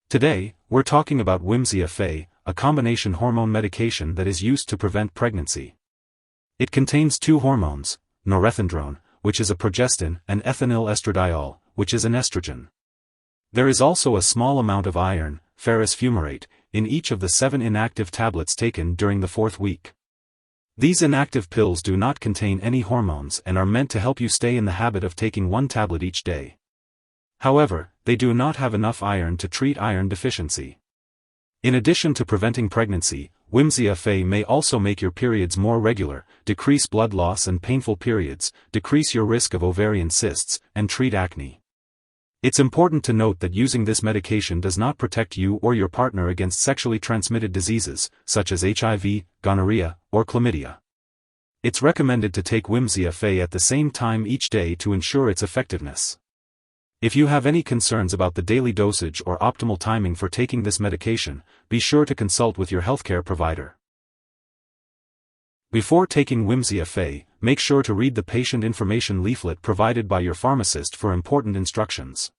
Today, we're talking about Wymzya Fe, a combination hormone medication that is used to prevent pregnancy. It contains two hormones, norethindrone, which is a progestin, and ethinyl estradiol, which is an estrogen. There is also a small amount of iron, ferrous fumarate, in each of the 7 inactive tablets taken during the 4th week. These inactive pills do not contain any hormones and are meant to help you stay in the habit of taking 1 tablet each day. However, they do not have enough iron to treat iron deficiency. In addition to preventing pregnancy, Wymzya Fe may also make your periods more regular, decrease blood loss and painful periods, decrease your risk of ovarian cysts, and treat acne. It's important to note that using this medication does not protect you or your partner against sexually transmitted diseases, such as HIV, gonorrhea, or chlamydia. It's recommended to take Wymzya Fe at the same time each day to ensure its effectiveness. If you have any concerns about the daily dosage or optimal timing for taking this medication, be sure to consult with your healthcare provider. Before taking Wymzya Fe, make sure to read the patient information leaflet provided by your pharmacist for important instructions.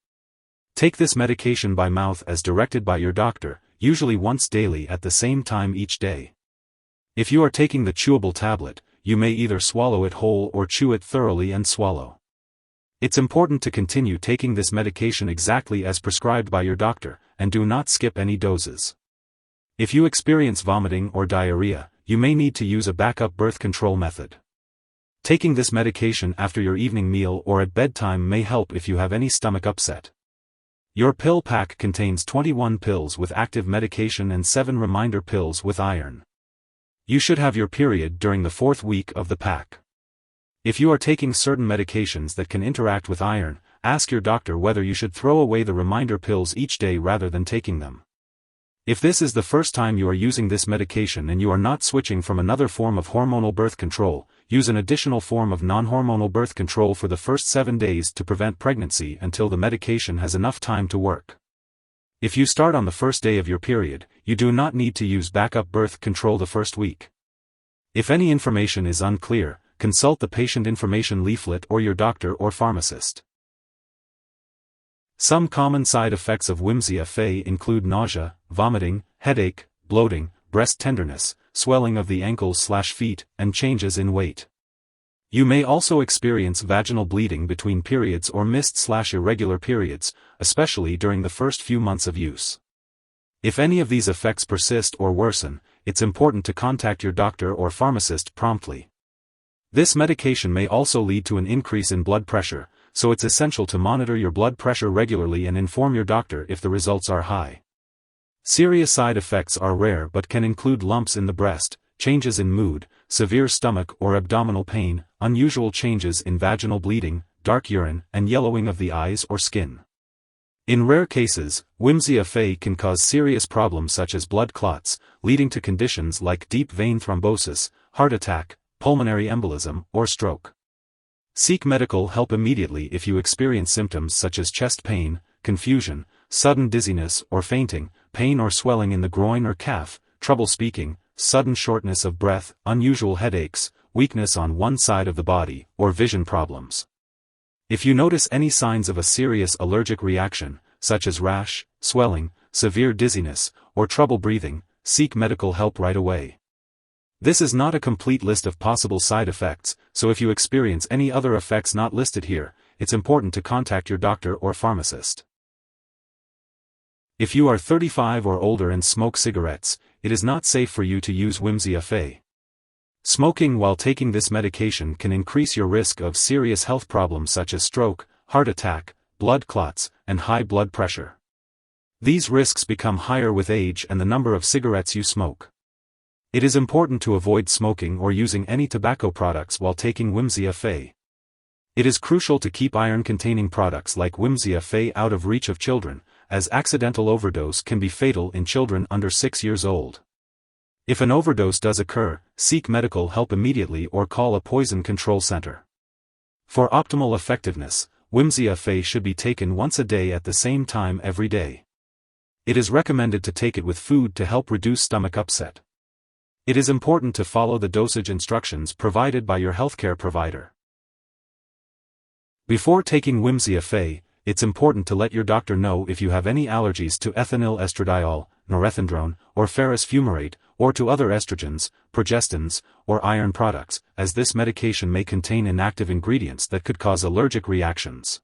Take this medication by mouth as directed by your doctor, usually once daily at the same time each day. If you are taking the chewable tablet, you may either swallow it whole or chew it thoroughly and swallow. It's important to continue taking this medication exactly as prescribed by your doctor, and do not skip any doses. If you experience vomiting or diarrhea, you may need to use a backup birth control method. Taking this medication after your evening meal or at bedtime may help if you have any stomach upset. Your pill pack contains 21 pills with active medication and 7 reminder pills with iron. You should have your period during the 4th week of the pack. If you are taking certain medications that can interact with iron, ask your doctor whether you should throw away the reminder pills each day rather than taking them. If this is the first time you are using this medication and you are not switching from another form of hormonal birth control, use an additional form of non-hormonal birth control for the first 7 days to prevent pregnancy until the medication has enough time to work. If you start on the first day of your period, you do not need to use backup birth control the first week. If any information is unclear, consult the patient information leaflet or your doctor or pharmacist. Some common side effects of Wymzya Fe include nausea, vomiting, headache, bloating, breast tenderness, swelling of the ankles/feet, and changes in weight. You may also experience vaginal bleeding between periods or missed/irregular periods, especially during the first few months of use. If any of these effects persist or worsen, it's important to contact your doctor or pharmacist promptly. This medication may also lead to an increase in blood pressure, so it's essential to monitor your blood pressure regularly and inform your doctor if the results are high. Serious side effects are rare but can include lumps in the breast, changes in mood, severe stomach or abdominal pain, unusual changes in vaginal bleeding, dark urine, and yellowing of the eyes or skin. In rare cases, Wymzya Fe can cause serious problems such as blood clots, leading to conditions like deep vein thrombosis, heart attack, pulmonary embolism, or stroke. Seek medical help immediately if you experience symptoms such as chest pain, confusion, sudden dizziness or fainting, pain or swelling in the groin or calf, trouble speaking, sudden shortness of breath, unusual headaches, weakness on one side of the body, or vision problems. If you notice any signs of a serious allergic reaction, such as rash, swelling, severe dizziness, or trouble breathing, seek medical help right away. This is not a complete list of possible side effects, so if you experience any other effects not listed here, it's important to contact your doctor or pharmacist. If you are 35 or older and smoke cigarettes, it is not safe for you to use Wymzya Fe. Smoking while taking this medication can increase your risk of serious health problems such as stroke, heart attack, blood clots, and high blood pressure. These risks become higher with age and the number of cigarettes you smoke. It is important to avoid smoking or using any tobacco products while taking Wymzya Fe. It is crucial to keep iron-containing products like Wymzya Fe out of reach of children, as accidental overdose can be fatal in children under 6 years old. If an overdose does occur, seek medical help immediately or call a poison control center. For optimal effectiveness, Wymzya Fe should be taken once a day at the same time every day. It is recommended to take it with food to help reduce stomach upset. It is important to follow the dosage instructions provided by your healthcare provider. Before taking Wymzya Fe, it's important to let your doctor know if you have any allergies to ethinyl estradiol, norethindrone, or ferrous fumarate, or to other estrogens, progestins, or iron products, as this medication may contain inactive ingredients that could cause allergic reactions.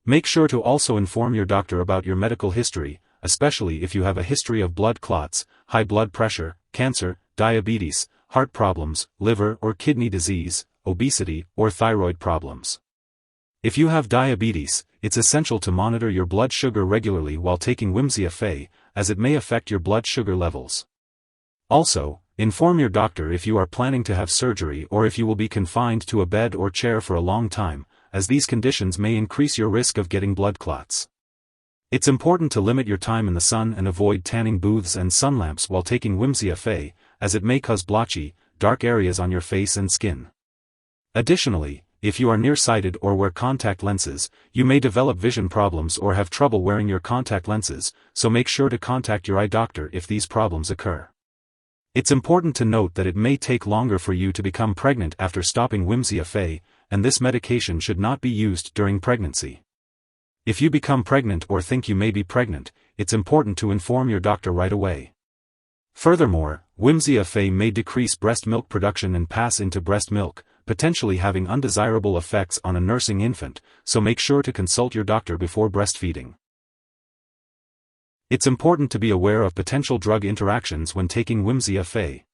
Make sure to also inform your doctor about your medical history, especially if you have a history of blood clots, high blood pressure, cancer, diabetes, heart problems, liver or kidney disease, obesity, or thyroid problems. If you have diabetes, it's essential to monitor your blood sugar regularly while taking Wymzya Fe, as it may affect your blood sugar levels. Also, inform your doctor if you are planning to have surgery or if you will be confined to a bed or chair for a long time, as these conditions may increase your risk of getting blood clots. It's important to limit your time in the sun and avoid tanning booths and sun lamps while taking Wymzya Fe, as it may cause blotchy, dark areas on your face and skin. Additionally, if you are nearsighted or wear contact lenses, you may develop vision problems or have trouble wearing your contact lenses, so make sure to contact your eye doctor if these problems occur. It's important to note that it may take longer for you to become pregnant after stopping Wymzya Fe, and this medication should not be used during pregnancy. If you become pregnant or think you may be pregnant, it's important to inform your doctor right away. Furthermore, Wymzya Fe may decrease breast milk production and pass into breast milk, potentially having undesirable effects on a nursing infant, so make sure to consult your doctor before breastfeeding. It's important to be aware of potential drug interactions when taking Wymzya Fe.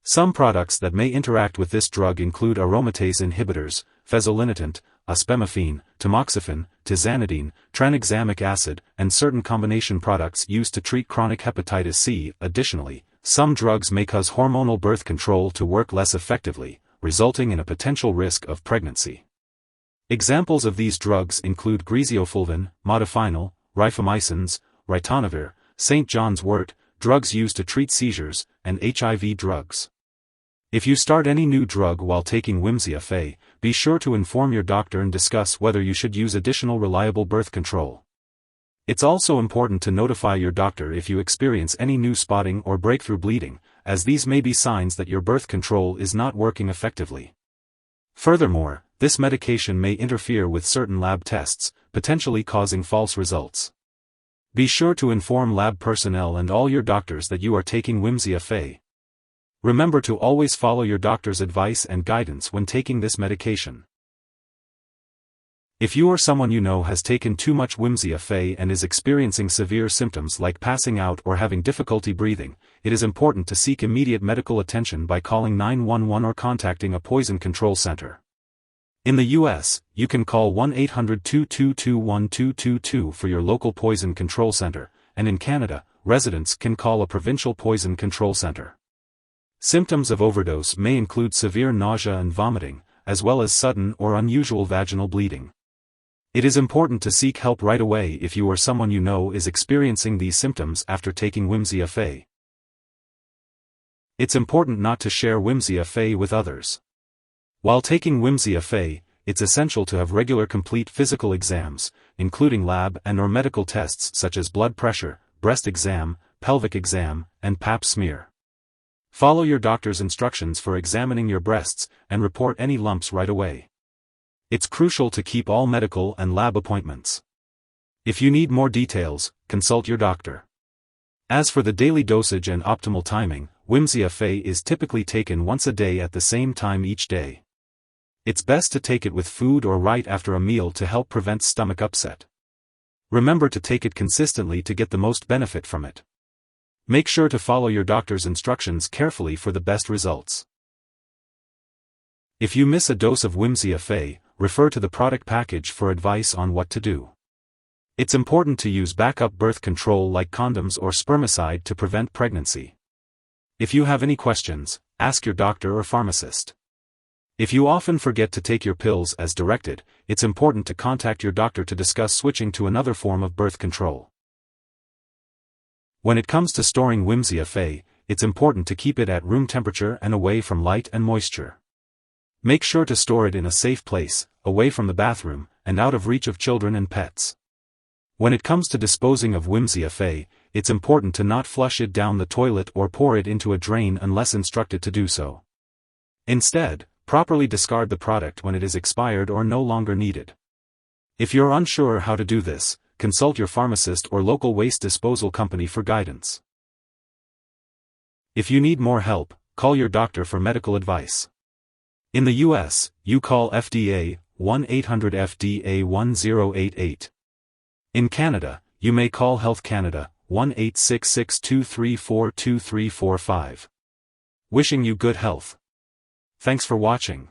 Some products that may interact with this drug include aromatase inhibitors, fezolinetant, ospemifene, tamoxifen, tizanidine, tranexamic acid, and certain combination products used to treat chronic hepatitis C. Additionally, some drugs may cause hormonal birth control to work less effectively, resulting in a potential risk of pregnancy. Examples of these drugs include griseofulvin, modafinil, rifamycins, ritonavir, St. John's wort, drugs used to treat seizures, and HIV drugs. If you start any new drug while taking Wymzya Fe, be sure to inform your doctor and discuss whether you should use additional reliable birth control. It's also important to notify your doctor if you experience any new spotting or breakthrough bleeding, as these may be signs that your birth control is not working effectively. Furthermore, this medication may interfere with certain lab tests, potentially causing false results. Be sure to inform lab personnel and all your doctors that you are taking Wymzya Fe. Remember to always follow your doctor's advice and guidance when taking this medication. If you or someone you know has taken too much Wymzya Fe and is experiencing severe symptoms like passing out or having difficulty breathing, it is important to seek immediate medical attention by calling 911 or contacting a poison control center. In the U.S., you can call 1-800-222-1222 for your local poison control center, and in Canada, residents can call a provincial poison control center. Symptoms of overdose may include severe nausea and vomiting, as well as sudden or unusual vaginal bleeding. It is important to seek help right away if you or someone you know is experiencing these symptoms after taking Wymzya Fe. It's important not to share Wymzya Fe with others. While taking Wymzya Fe, it's essential to have regular complete physical exams, including lab and/or medical tests such as blood pressure, breast exam, pelvic exam, and pap smear. Follow your doctor's instructions for examining your breasts, and report any lumps right away. It's crucial to keep all medical and lab appointments. If you need more details, consult your doctor. As for the daily dosage and optimal timing, Wymzya Fe is typically taken once a day at the same time each day. It's best to take it with food or right after a meal to help prevent stomach upset. Remember to take it consistently to get the most benefit from it. Make sure to follow your doctor's instructions carefully for the best results. If you miss a dose of Wymzya Fe, refer to the product package for advice on what to do. It's important to use backup birth control like condoms or spermicide to prevent pregnancy. If you have any questions, ask your doctor or pharmacist. If you often forget to take your pills as directed, it's important to contact your doctor to discuss switching to another form of birth control. When it comes to storing Wymzya Fe, it's important to keep it at room temperature and away from light and moisture. Make sure to store it in a safe place, away from the bathroom, and out of reach of children and pets. When it comes to disposing of Wymzya Fe, it's important to not flush it down the toilet or pour it into a drain unless instructed to do so. Instead, properly discard the product when it is expired or no longer needed. If you're unsure how to do this, consult your pharmacist or local waste disposal company for guidance. If you need more help, call your doctor for medical advice. In the US, you call FDA, 1-800-FDA-1088. In Canada, you may call Health Canada, 1-866-234-2345. Wishing you good health. Thanks for watching.